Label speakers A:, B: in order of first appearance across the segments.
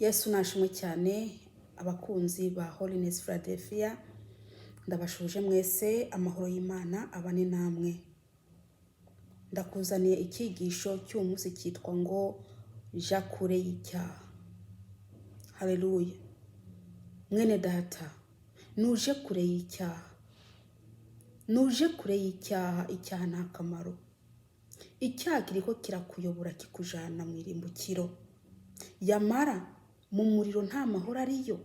A: Yesu nashimwe cyane abakunzi ba Holiness Philadelphia, ndabashuje mwese amahoro y'Imana abane namwe. Ndakuzaniye icyigisho cy'umunsi cyitwa ngo ja kure y'icyaha. Haleluya. Mwene data, nuje kure y'icyaha. Nuje kure y'icyaha, icyaha nta kamaro. Icyaha kiriko kirakuyobora kikujana mu irimbukiro. Yamara mu muriro nta mahoro ariyo.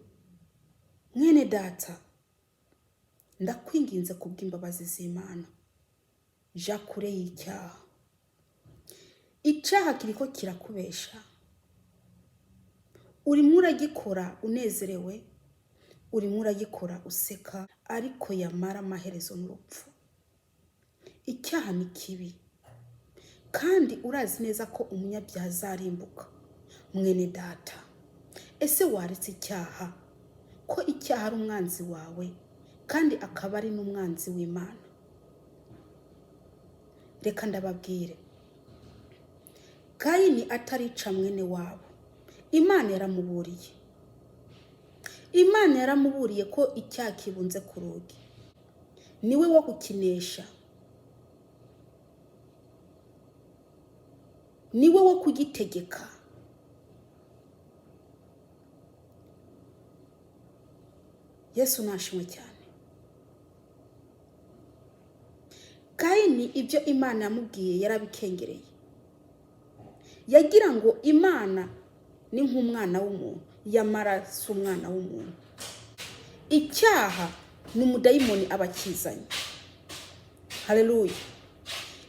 A: Mwene data, ndakwinginze kubw'imbabazi z'Imana, ja kure y'icyaha. Icyaha kiriko kirakubesha. Urimo uragikora unezerewe, urimo uragikora useka, ariko yamara amaherezo n'urupfu. Icyaha ni kibi, kandi urazi neza ko umunyabyaha azarimbuka. Mwene data, ese waretse icyaha? Ko icyaha ari umwanzi wawe kandi akaba ari n'umwanzi w'Imana. Reka ndababwire, Kayini atarica mwene wabo, Imana yaramuburiye. Imana yaramuburiye ko icyaha kibunze ku rugi. Niwe wo gukinesha, niwe wo kugitegeka. Yesu nashimwe cyane. Kayini ibyo Imana yamubwiye yarabikengereye. Yagira ngo Imana ni nk'umwana w'umuntu, yamara si umwana w'umuntu. Icyaha ni umudayimoni abakizanye. Haleluya.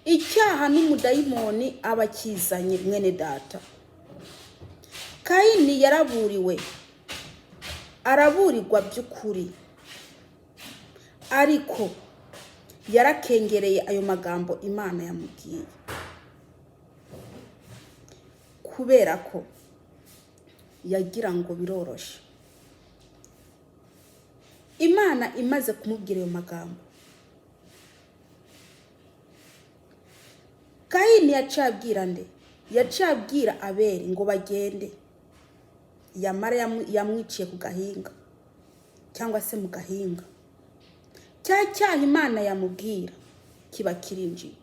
A: Icyaha ni umudayimoni abakizanye mwene data. Kayini yaraburiwe, araburirwa by'ukuri, ariko yarakengereye ayo magambo Imana yamubwiye. Kubera ko yagira ngo biroroshe. Imana imaze kumubwira ayo magambo, Kayini yacabwira nde? Yacabwira Abeli ngo bagende. Yamara yamwiciye ku gahinga cyangwa se mu gahinga. Cyaha Imana yamubwira kiba kirinjiye.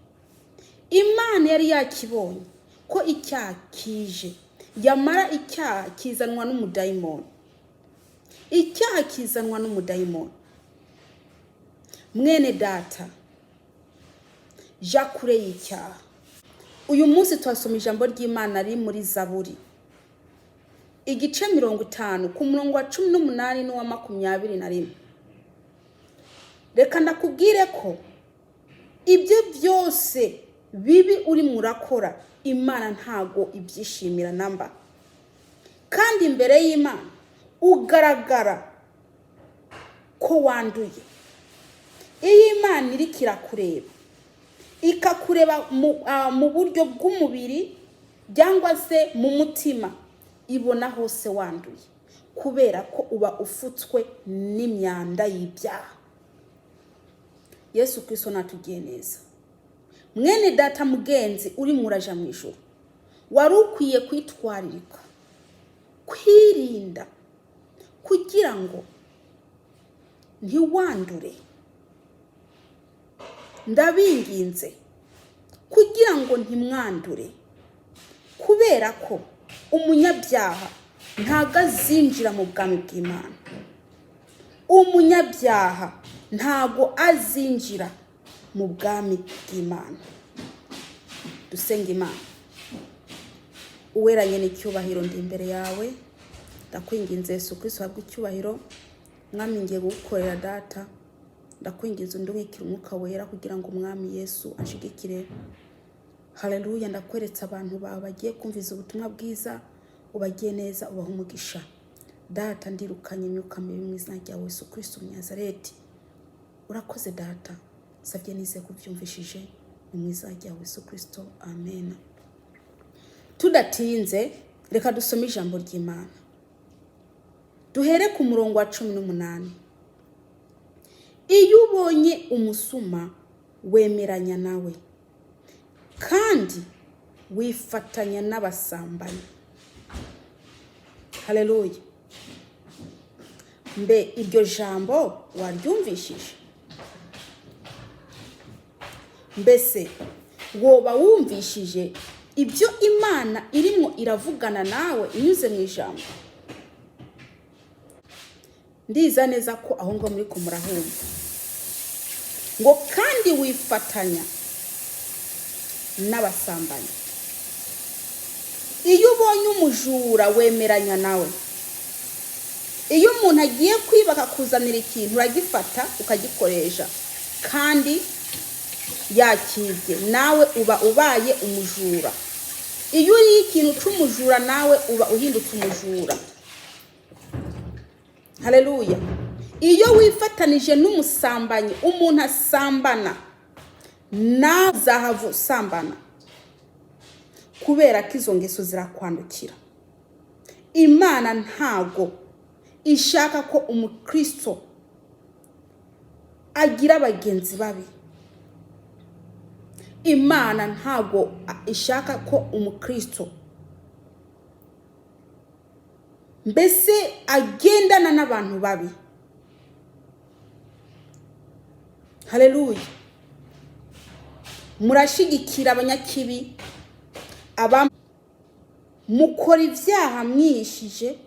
A: Imana yari yakibonye ko icyaha kije. Yamara icyaha kizanwa n'umudayimoni. Icyaha kizanwa n'umudayimoni. Mwene data, ja kure y'icyaha. Uyu munsi twasoma ijambo ry'Imana ari muri Zaburi igice 50 ku murongo wa 18 n'uwa 21. Reka ndakubwire ko ibyo byose bibi uri murakora Imana ntago ibyishimira namba. Kandi imbere y'Imana ugaragara ko wanduye. Iyi Imana iri kirakureba, ikakureba mu buryo bw'umubiri cyangwa se mu mutima, ibona hose wanduye, kubera ko uba ufutswe n'imyanda y'ibyaha. Yesu Kristo natugiye neza. Mwene data mugenzi uri muraja mu ijuru, wari ukwiye kwitwaririka, kwirinda, kugira ngo ntiwandure. Ndabinginze kugira ngo ntimwandure, kubera ko umunyabyaha ntago azinjira mu bwami bw'Imana. Umunyabyaha ntago azinjira mu bwami bw'Imana. Dusenga Imana. Uweranye n'icyubahiro ndi imbere yawe, ndakwinginze Yesu Kristo habwe icyubahiro. Mwami ngiye gukorera data, ndakwinginze ndumwikira umwuka wera kugira ngo Mwami Yesu anshigikire. Haleluya. Ndakweretse abantu bawe bagiye kumviza ubutumwa bwiza, ubagiye neza, ubaha umugisha. Data, ndirukanye imyuka mibi mu izina rya Yesu Kristo Nazareti. Urakoze data, savye nize kubyumvishije mu izina rya Yesu Kristo. Amen. Tudatinze, reka dusome ijambo ry'Imana. Duhere ku murongo wa 18. Iyo ubonye umusuma wemeranya nawe, kandi wifatanya n'abasambanyi. Haleluya. Mbe iryo jambo waryumvishije? Mbese woba wumvishije ibyo Imana irimo iravugana nawe inyuze mu ijambo? Ndiza neza ko aho ngo muri kumurahumva ngo kandi wifatanya n'abasambanyi. Iyo ubonye umujura wemeranya nawe. Iyo umuntu agiye kwiba akakuzanira ikintu uragifata ukagikoresha kandi yakibye, nawe uba ubaye umujura. Iyo uri ikintu cy'umujura nawe uba uhindutse umujura. Haleluya. Iyo wifatanije n'umusambanyi, umuntu asambana, nawe uzahavu usambana, kubera ko izo ngeso zirakwandukira. Imana ntago ishaka ko umukristo agira abagenzi babi. Imana ntago ishaka ko umukristo mbese agendana n'abantu babi. Haleluya. Murashigikira abanyakibi, mukora ibyaha mwishije,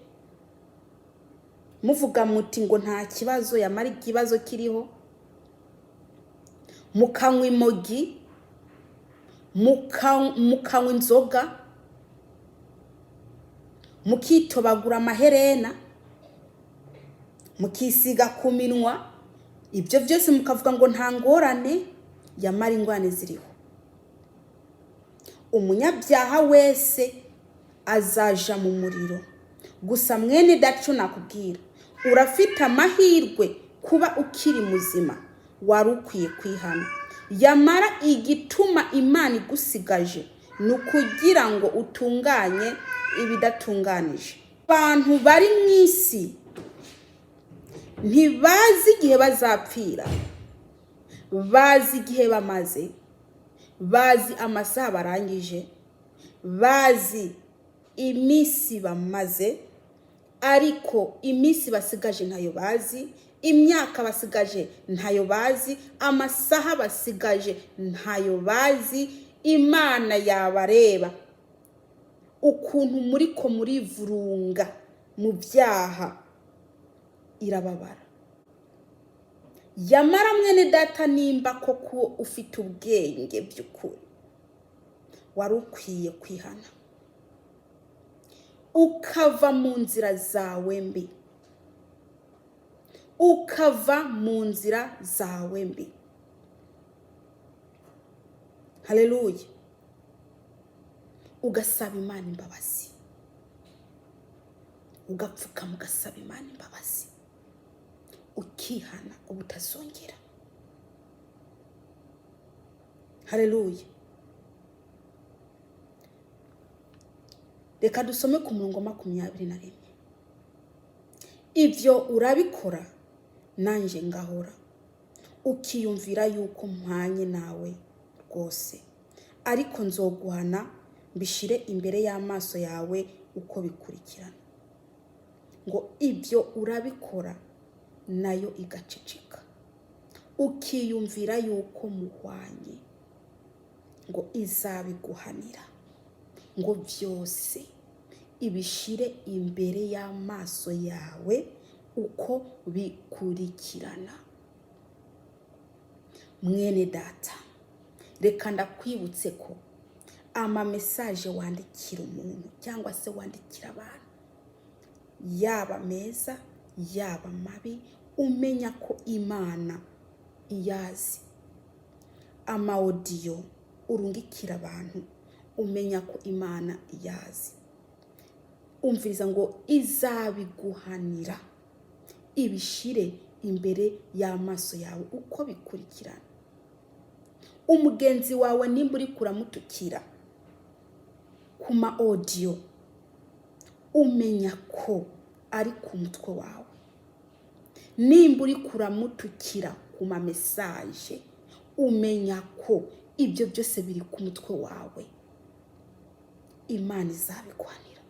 A: muvuga muti ngo nta kibazo, yamara ikibazo kiriho. Mukanywa imogi, mukanywa inzoga, mukitobagura amaherena, mukisiga ku minwa. Ibyo byose mukavuga ngo nta ngorane, yamara ingorane ziriho. Umunyabyaha wese azaja mu muriro. Gusa mwene dacu nakubwira, urafite amahirwe kuba ukiri muzima, wari ukwiye kwihana. Yamara igituma Imana igusigaje ni ukugira ngo utunganye ibidatunganije. Abantu bari mu isi ntibazi igihe bazapfira, bazi igihe bamaze, bazi amasaha barangije, bazi iminsi bamaze, ariko iminsi basigaje ntayo bazi, imyaka basigaje ntayo bazi, amasaha basigaje ntayo bazi. Imana yabareba ukuntu muriko murivurunga mu byaha, irababara. Yamara mwene data, nimba koko ufite ubwenge by'ukuri, wari ukwiye kwihana ukava mu nzira zawe mbi, ukava mu nzira zawe mbi. Haleluya. Ugasaba Imana imbabazi, ugapfuka mugasaba Imana imbabazi, ukihana ubutazongera. Haleluya. Reka dusome ku murongo 21. Ibyo urabikora nanje ngahora, ukiyumvira yuko mpanye nawe rwose, ariko nzoguhana mbishire imbere y'amaso yawe uko bikurikirana. Ngo ibyo urabikora nayo igaceceka, ukiyumvira yuko muhwanye, ngo izabiguhanira. Ngo byose ibishire imbere y'amaso yawe uko bikurikirana. Mwene data, reka ndakwibutse ko ama message wandikira umuntu cyangwa se wandikira abantu, yaba meza yaba mabi, umenya ko Imana iyazi. Ama audio urungikira abantu, umenya ko Imana iyazi. Umviriza ngo izabiguhanira, ibishire imbere y'amaso yawe uko bikurikirana. Umugenzi wawe nimba uri kuramutukira ku ma audio, umenya ko ari ku mutwe wawe. Nimba uri kuramutukira ku ma message, umenya ko ibyo byose biri ku mutwe wawe. Imana izabiguhanira.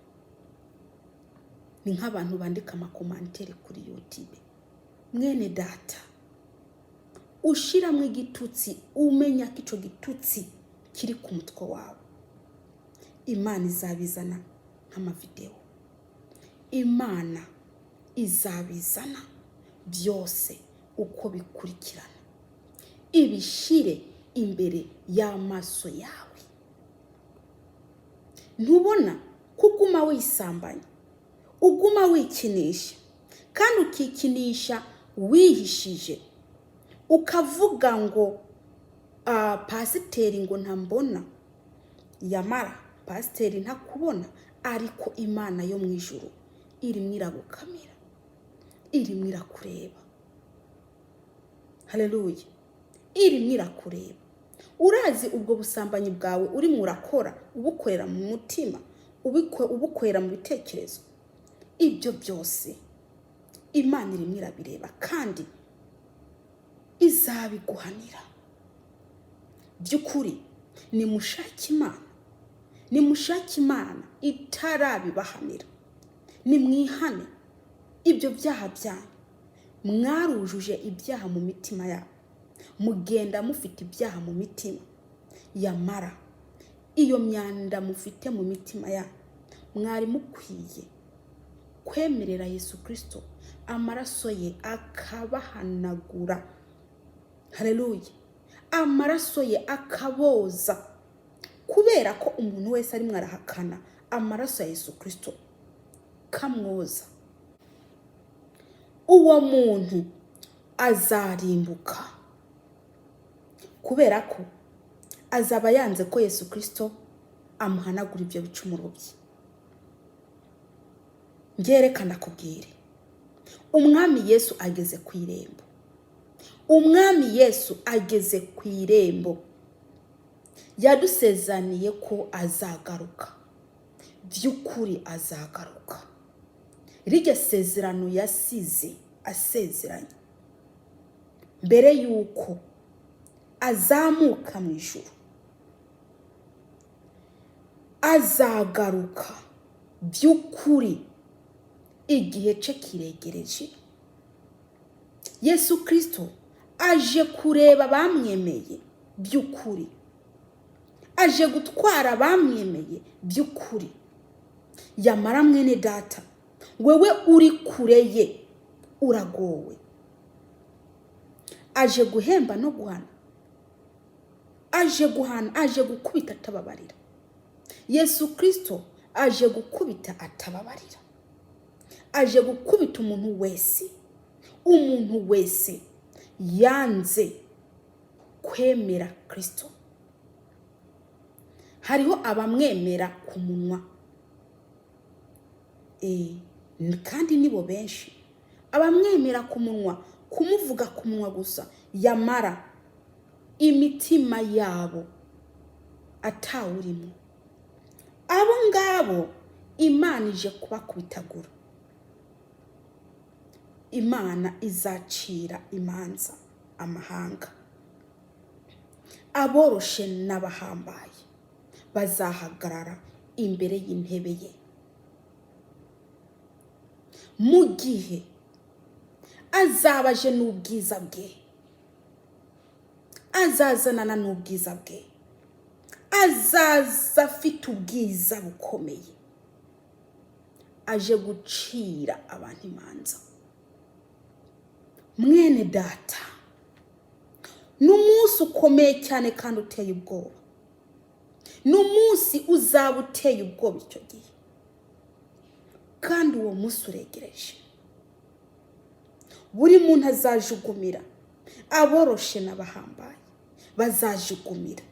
A: ni nk'abantu bandika amakomantere kuri YouTube. Mwene data, ushiramwe igitutsi umenya ko ico gitutsi kiri ku mutwe wawe, Imana izabizana nk'amavideo. Imana izabizana byose uko bikurikirana, ibishire imbere y'amaso yawe. Ntubona kuguma wisambanya, uguma wikinisha, kandi ukikinisha wihishije, ukavuga ngo pasiteri ngo ntambona, yamara pasiteri ntakubona, ariko Imana yo mu ijuru irimwo iragukamira, irimwo irakureba. Haleluya, irimwo irakureba. Urazi ubwo busambanyi bwawe urimo urakora, ubukorera mu mutima, ubukorera mu bitekerezo, ibyo byose Imana irimwo irabireba kandi izabiguhanira. By'ukuri nimushake Imana, nimushake Imana itarabibahanira, nimwihane ibyo byaha byanyu. Mwarujuje ibyaha mu mitima yabo, mugenda mufite ibyaha mu mitima, yamara iyo myanda mufite mu mitima yabo mwari mukwiye kwemerera Yesu Kristo, amaraso ye akabahanagura. Haleluya, amaraso ye akaboza, kubera ko umuntu wese ari mwarahakana amaraso ya Yesu Kristo kamwoza. Uwo muntu azarimbuka, kubera ko azaba yanze ko Yesu Kristo amuhanagura ibyo bicumuro bye. Ngerekana kubwire, umwami Yesu ageze ku irembo, umwami Yesu ageze ku irembo. Yadusezaniye ko azagaruka, by'ukuri azagaruka. Iryo sezerano yasize asezeranye mbere yuko azamuka mu ijuru, azagaruka by'ukuri. Igihe cye kiregereje. Yesu Kristo aje kureba bamwemeye by'ukuri, aje gutwara bamwemeye by'ukuri. Yamara mwene data, wewe uri kure ye uragowe. Aje guhemba no guhana, aje guhana, aje gukubita atababarira. Yesu Kristo aje gukubita atababarira, aje gukubita umuntu wese yanze kwemera Kristo. Hariho abamwemera ku munwa, kandi nibo benshi. Abamwemera ku munwa, kumuvuga ku munwa gusa, yamara imitima yabo atawurimo. Abo ngabo Imana ije kubakubitagura. Imana izacira imanza amahanga. Aboroshe n'abahambaye bazahagarara imbere y'intebe ye. Mu gihe azabaje n'ubwiza bwe, azazanana n'ubwiza bwe, azaza afite ubwiza bukomeye, aje gucira abantu imanza. Mwene data, n'umunsi ukomeye cyane kandi uteye ubwoba, n'umunsi uzaba uteye ubwoba icyo gihe, kandi uwo munsi uregereje. Buri muntu azajugumira, aboroshe n'abahambaye bazajugumira.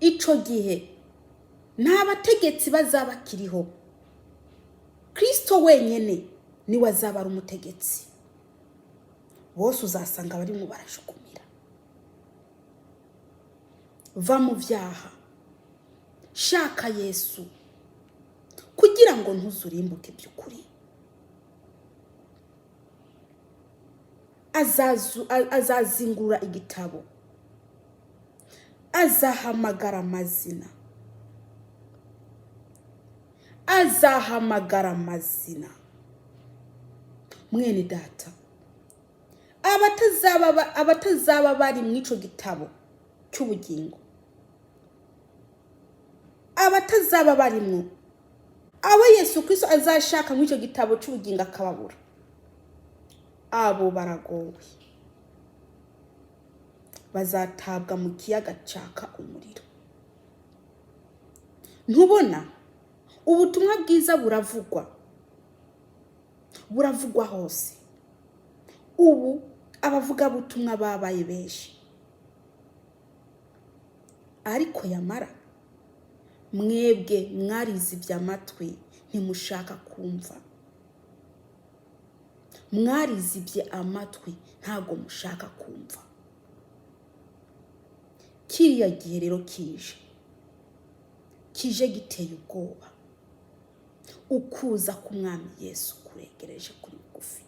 A: Ico gihe nta bategetsi bazaba kiriho, Kristo wenyene niwe azaba ari umutegetsi. Bose uzasanga bari mu barajugumira. Va mu byaha, shaka Yesu kugira ngo ntuzurimbuke by'ukuri. Azazingura igitabo, azahamagara amazina, azahamagara amazina. Mwene data, abatazaba bari mu ico gitabo cy'ubugingo, abatazaba barimwo, abo Yesu Kristo azashaka mu ico gitabo cy'ubugingo akababura, abo baragowe, bazatabwa mu kiyaga caka umuriro. Ntubona ubutumwa bwiza buravugwa hose. Ubu abavuga butumwa babaye benshi, ariko yamara mwebwe mwarizibye amatwi ntimushaka kumva. Mwarizibye amatwi ntago mushaka kumva. Kiriya gihe rero kije giteye ubwoba. Ukuza k'umwami Yesu kuregereje kuri bugufi.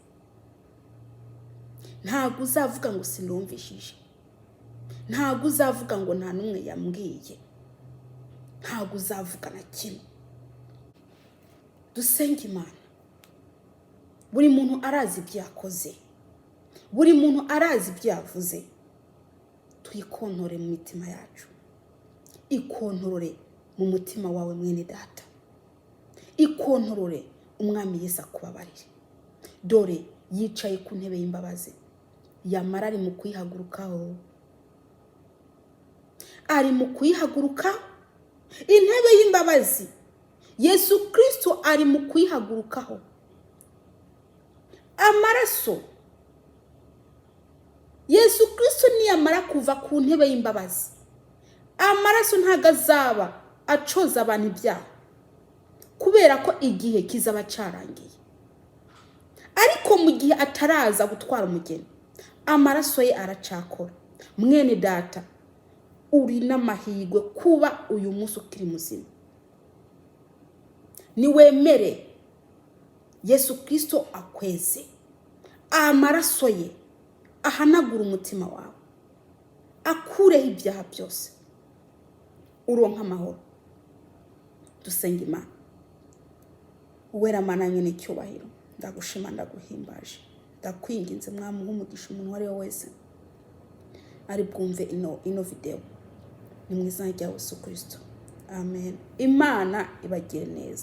A: Ntago uzavuga ngo sinumvishije, ntago uzavuga ngo nta numwe yambwiye, ntago uzavuga na kimwe. Dusenge Imana. Buri muntu arazi ibyo yakoze, buri muntu arazi ibyo yavuze. Twikontore mu mitima yacu, ikontorore mu mutima wawe mwene data, ikontorore umwami Yesu akubabarire. Dore yicaye ku ntebe y'imbabazi, yamara ari mu kuyihagurukaho, ari mu kuyihaguruka. Intebe y'imbabazi Yesu Kristo ari mu kuyihagurukaho. Amaraso Yesu Kristo niyamara kuva ku ntebe y'imbabazi, amaraso ntago azaba acoza abantu ibyaha, kubera ko igihe kizaba carangiye. Ariko mu gihe ataraza gutwara umugeni, amaraso ye aracakora. Mwene data, uri n'amahirwe kuba uyu munsi ukiri muzima. Niwemere Yesu Kristo akweze, amaraso ye ahanagura umutima wawe, akureho ibyaha byose, uronka amahoro. Dusenge Imana. Uwera Mana nyene cyubahiro, ndagushima ndaguhimbaje, ndakwinginze mwami umugisha umuntu wari wese ari bwumve ino video, ni mu izina rya Yesu Kristo, amen. Imana ibagire neza.